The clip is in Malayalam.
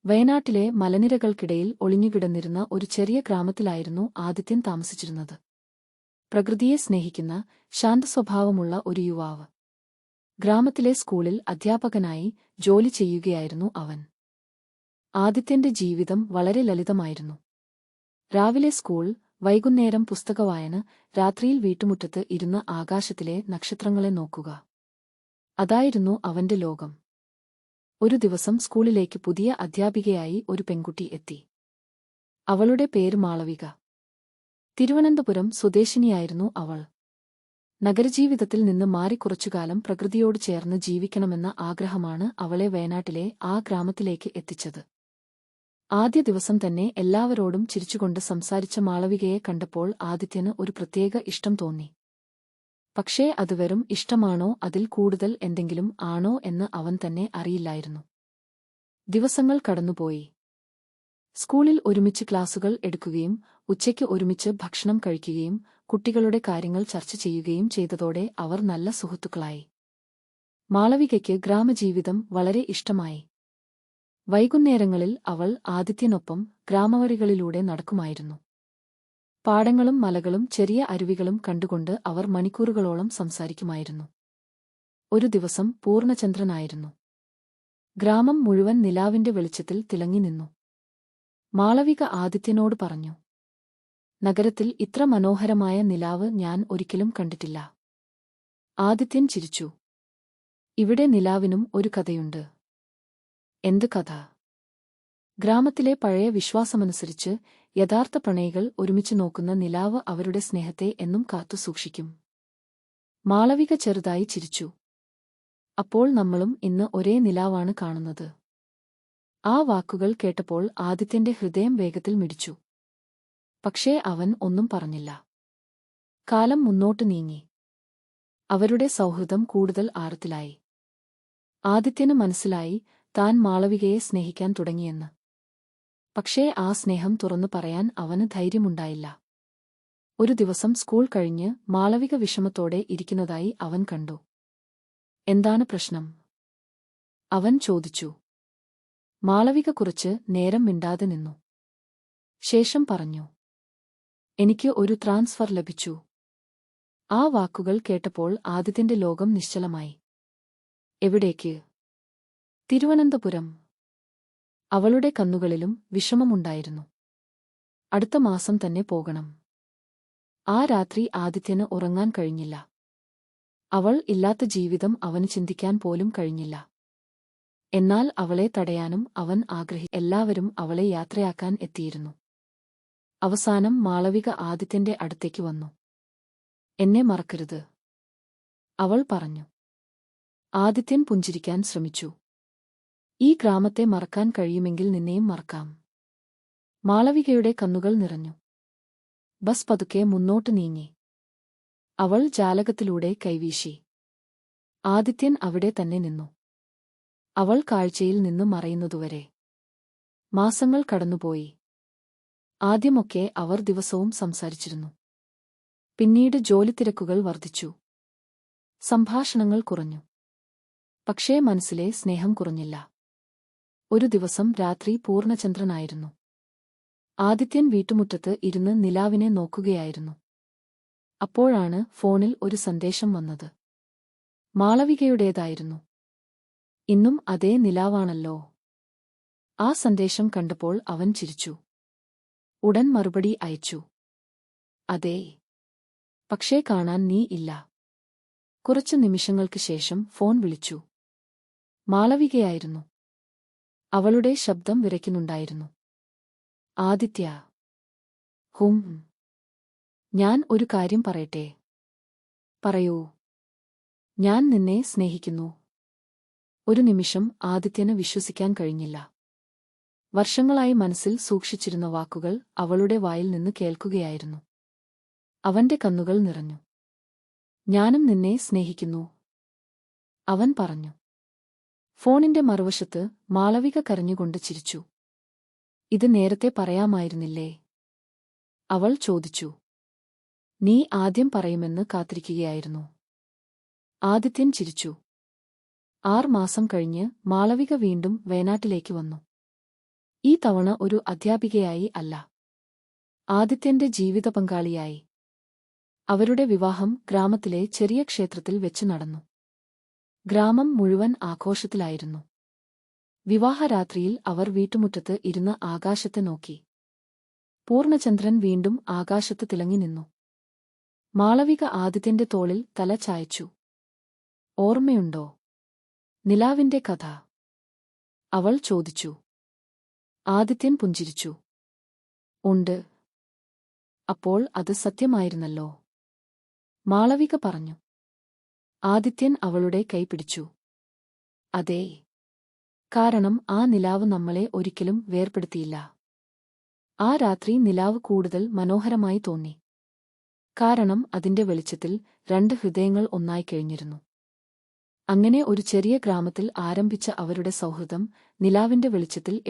വയനാട്ടിലെ മലനിരകൾക്കിടയിൽ ഒളിഞ്ഞുകിടന്നിരുന്ന ഒരു ചെറിയ ഗ്രാമത്തിലായിരുന്നു ആദിത്യൻ താമസിച്ചിരുന്നത്. പ്രകൃതിയെ സ്നേഹിക്കുന്ന, ശാന്തസ്വഭാവമുള്ള ഒരു യുവാവ്. ഗ്രാമത്തിലെ സ്കൂളിൽ അധ്യാപകനായി ജോലി ചെയ്യുകയായിരുന്നു അവൻ. ആദിത്യന്റെ ജീവിതം വളരെ ലളിതമായിരുന്നു. രാവിലെ സ്കൂൾ, വൈകുന്നേരം പുസ്തകവായന, രാത്രിയിൽ വീട്ടുമുറ്റത്ത് ഇരുന്ന് ആകാശത്തിലെ നക്ഷത്രങ്ങളെ നോക്കുക. അതായിരുന്നു അവന്റെ ലോകം. ഒരു ദിവസം സ്കൂളിലേക്ക് പുതിയ അധ്യാപികയായി ഒരു പെൺകുട്ടി എത്തി. അവളുടെ പേര് മാളവിക. തിരുവനന്തപുരം സ്വദേശിനിയായിരുന്നു അവൾ. നഗരജീവിതത്തിൽ നിന്ന് മാറി കുറച്ചുകാലം പ്രകൃതിയോട് ചേർന്ന് ജീവിക്കണമെന്ന ആഗ്രഹമാണ് അവളെ വയനാട്ടിലെ ആ ഗ്രാമത്തിലേക്ക് എത്തിച്ചത്. ആദ്യ ദിവസം തന്നെ എല്ലാവരോടും ചിരിച്ചുകൊണ്ട് സംസാരിച്ച മാളവികയെ കണ്ടപ്പോൾ ആദിത്യന് ഒരു പ്രത്യേക ഇഷ്ടം തോന്നി. പക്ഷേ അത് വെറും ഇഷ്ടമാണോ, അതിൽ കൂടുതൽ എന്തെങ്കിലും ആണോ എന്ന് അവൻ തന്നെ അറിയില്ലായിരുന്നു. ദിവസങ്ങൾ കടന്നുപോയി. സ്കൂളിൽ ഒരുമിച്ച് ക്ലാസുകൾ എടുക്കുകയും ഉച്ചയ്ക്ക് ഒരുമിച്ച് ഭക്ഷണം കഴിക്കുകയും കുട്ടികളുടെ കാര്യങ്ങൾ ചർച്ച ചെയ്യുകയും ചെയ്തതോടെ അവർ നല്ല സുഹൃത്തുക്കളായി. മാളവികയ്ക്ക് ഗ്രാമജീവിതം വളരെ ഇഷ്ടമായി. വൈകുന്നേരങ്ങളിൽ അവൾ ആദിത്യനൊപ്പം ഗ്രാമവഴികളിലൂടെ നടക്കുമായിരുന്നു. പാടങ്ങളും മലകളും ചെറിയ അരുവികളും കണ്ടുകൊണ്ട് അവർ മണിക്കൂറുകളോളം സംസാരിക്കുമായിരുന്നു. ഒരു ദിവസം പൂർണ്ണചന്ദ്രനായിരുന്നു. ഗ്രാമം മുഴുവൻ നിലാവിന്റെ വെളിച്ചത്തിൽ തിളങ്ങി നിന്നു. മാളവിക ആദിത്യനോട് പറഞ്ഞു, "നഗരത്തിൽ ഇത്ര മനോഹരമായ നിലാവ് ഞാൻ ഒരിക്കലും കണ്ടിട്ടില്ല." ആദിത്യൻ ചിരിച്ചു. "ഇവിടെ നിലാവിനും ഒരു കഥയുണ്ട്." "എന്ത് കഥ?" "ഗ്രാമത്തിലെ പഴയ വിശ്വാസമനുസരിച്ച് യഥാർത്ഥ പ്രണയികൾ ഒരുമിച്ച് നോക്കുന്ന നിലാവ് അവരുടെ സ്നേഹത്തെ എന്നും കാത്തുസൂക്ഷിക്കും." മാളവിക ചെറുതായി ചിരിച്ചു. "അപ്പോൾ നമ്മളും ഇന്ന് ഒരേ നിലാവാണ് കാണുന്നത്." ആ വാക്കുകൾ കേട്ടപ്പോൾ ആദിത്യന്റെ ഹൃദയം വേഗത്തിൽ മിടിച്ചു. പക്ഷേ അവൻ ഒന്നും പറഞ്ഞില്ല. കാലം മുന്നോട്ട് നീങ്ങി. അവരുടെ സൗഹൃദം കൂടുതൽ ആഴത്തിലായി. ആദിത്യന് മനസ്സിലായി താൻ മാളവികയെ സ്നേഹിക്കാൻ തുടങ്ങിയെന്ന്. പക്ഷേ ആ സ്നേഹം തുറന്നു പറയാൻ അവന് ധൈര്യമുണ്ടായില്ല. ഒരു ദിവസം സ്കൂൾ കഴിഞ്ഞ് മാളവിക വിഷമത്തോടെ ഇരിക്കുന്നതായി അവൻ കണ്ടു. "എന്താണ് പ്രശ്നം?" അവൻ ചോദിച്ചു. മാളവിക കുറച്ച് നേരം മിണ്ടാതെ നിന്നു. ശേഷം പറഞ്ഞു, "എനിക്ക് ഒരു ട്രാൻസ്ഫർ ലഭിച്ചു." ആ വാക്കുകൾ കേട്ടപ്പോൾ ആദിത്യന്റെ ലോകം നിശ്ചലമായി. "എവിടേക്ക്?" "തിരുവനന്തപുരം." അവളുടെ കണ്ണുകളിലും വിഷമമുണ്ടായിരുന്നു. "അടുത്ത മാസം തന്നെ പോകണം." ആ രാത്രി ആദിത്യന് ഉറങ്ങാൻ കഴിഞ്ഞില്ല. അവൾ ഇല്ലാത്ത ജീവിതം അവന് ചിന്തിക്കാൻ പോലും കഴിഞ്ഞില്ല. എന്നാൽ അവളെ തടയാനും അവൻ എല്ലാവരും അവളെ യാത്രയാക്കാൻ എത്തിയിരുന്നു. അവസാനം മാളവിക ആദിത്യന്റെ അടുത്തേക്ക് വന്നു. "എന്നെ മറക്കരുത്," അവൾ പറഞ്ഞു. ആദിത്യൻ പുഞ്ചിരിക്കാൻ ശ്രമിച്ചു. "ഈ ഗ്രാമത്തെ മറക്കാൻ കഴിയുമെങ്കിൽ നിന്നെയും മറക്കാം." മാളവികയുടെ കണ്ണുകൾ നിറഞ്ഞു. ബസ് പതുക്കെ മുന്നോട്ട് നീങ്ങി. അവൾ ജാലകത്തിലൂടെ കൈവീശി. ആദിത്യൻ അവിടെ തന്നെ നിന്നു. അവൾ കാഴ്ചയിൽ നിന്ന് മറയുന്നതുവരെ. മാസങ്ങൾ കടന്നുപോയി. ആദ്യമൊക്കെ അവർ ദിവസവും സംസാരിച്ചിരുന്നു. പിന്നീട് ജോലിത്തിരക്കുകൾ വർദ്ധിച്ചു. സംഭാഷണങ്ങൾ കുറഞ്ഞു. പക്ഷേ മനസ്സിലെ സ്നേഹം കുറഞ്ഞില്ല. ഒരു ദിവസം രാത്രി പൂർണ്ണചന്ദ്രനായിരുന്നു. ആദിത്യൻ വീട്ടുമുറ്റത്ത് ഇരുന്ന് നിലാവിനെ നോക്കുകയായിരുന്നു. അപ്പോഴാണ് ഫോണിൽ ഒരു സന്ദേശം വന്നത്. മാളവികയുടേതായിരുന്നു. "ഇന്നും അതേ നിലാവാണല്ലോ." ആ സന്ദേശം കണ്ടപ്പോൾ അവൻ ചിരിച്ചു. ഉടൻ മറുപടി അയച്ചു, "അതെ. പക്ഷേ കാണാൻ നീ ഇല്ല." കുറച്ചു നിമിഷങ്ങൾക്ക് ശേഷം ഫോൺ വിളിച്ചു. മാളവികയായിരുന്നു. അവളുടെ ശബ്ദം വിറയ്ക്കുന്നുണ്ടായിരുന്നു. "ആദിത്യ." "ഹും. ഞാൻ ഒരു കാര്യം പറയട്ടെ?" "പറയൂ." "ഞാൻ നിന്നെ സ്നേഹിക്കുന്നു." ഒരു നിമിഷം ആദിത്യന് വിശ്വസിക്കാൻ കഴിഞ്ഞില്ല. വർഷങ്ങളായി മനസ്സിൽ സൂക്ഷിച്ചിരുന്ന വാക്കുകൾ അവളുടെ വായിൽ നിന്ന് കേൾക്കുകയായിരുന്നു. അവന്റെ കണ്ണുകൾ നിറഞ്ഞു. "ഞാനും നിന്നെ സ്നേഹിക്കുന്നു," അവൻ പറഞ്ഞു. ഫോണിന്റെ മറുവശത്ത് മാളവിക കരഞ്ഞുകൊണ്ട് ചിരിച്ചു. "ഇത് നേരത്തെ പറയാമായിരുന്നില്ലേ?" അവൾ ചോദിച്ചു. "നീ ആദ്യം പറയുമെന്ന് കാത്തിരിക്കുകയായിരുന്നു." ആദിത്യൻ ചിരിച്ചു. 6 മാസം കഴിഞ്ഞ് മാളവിക വീണ്ടും വയനാട്ടിലേക്ക് വന്നു. ഈ തവണ ഒരു അധ്യാപികയായി അല്ല, ആദിത്യന്റെ ജീവിത പങ്കാളിയായി. അവരുടെ വിവാഹം ഗ്രാമത്തിലെ ചെറിയ ക്ഷേത്രത്തിൽ വെച്ചു നടന്നു. ഗ്രാമം മുഴുവൻ ആഘോഷത്തിലായിരുന്നു. വിവാഹരാത്രിയിൽ അവർ വീട്ടുമുറ്റത്ത് ഇരുന്ന് ആകാശത്തെ നോക്കി. പൂർണ്ണചന്ദ്രൻ വീണ്ടും ആകാശത്ത് തിളങ്ങി നിന്നു. മാളവിക ആദിത്യന്റെ തോളിൽ തല ചായച്ചു. ഓർമ്മയുണ്ടോ നിലാവിന്റെ കഥ? അവൾ ചോദിച്ചു. ആദിത്യൻ പുഞ്ചിരിച്ചു. ഉണ്ട്. അപ്പോൾ അത് സത്യമായിരുന്നല്ലോ, മാളവിക പറഞ്ഞു. ആദിത്യൻ അവളുടെ കൈ പിടിച്ചു. അതേ, കാരണം ആ നിലാവ് നമ്മളെ ഒരിക്കലും വേർപെടുത്തിയില്ല. ആ രാത്രി നിലാവ് കൂടുതൽ മനോഹരമായി തോന്നി. കാരണം അതിന്റെ വെളിച്ചത്തിൽ രണ്ട് ഹൃദയങ്ങൾ ഒന്നായി കഴിഞ്ഞിരുന്നു. അങ്ങനെ ഒരു ചെറിയ ഗ്രാമത്തിൽ ആരംഭിച്ച അവരുടെ സൗഹൃദം നിലാവിന്റെ വെളിച്ചത്തിൽ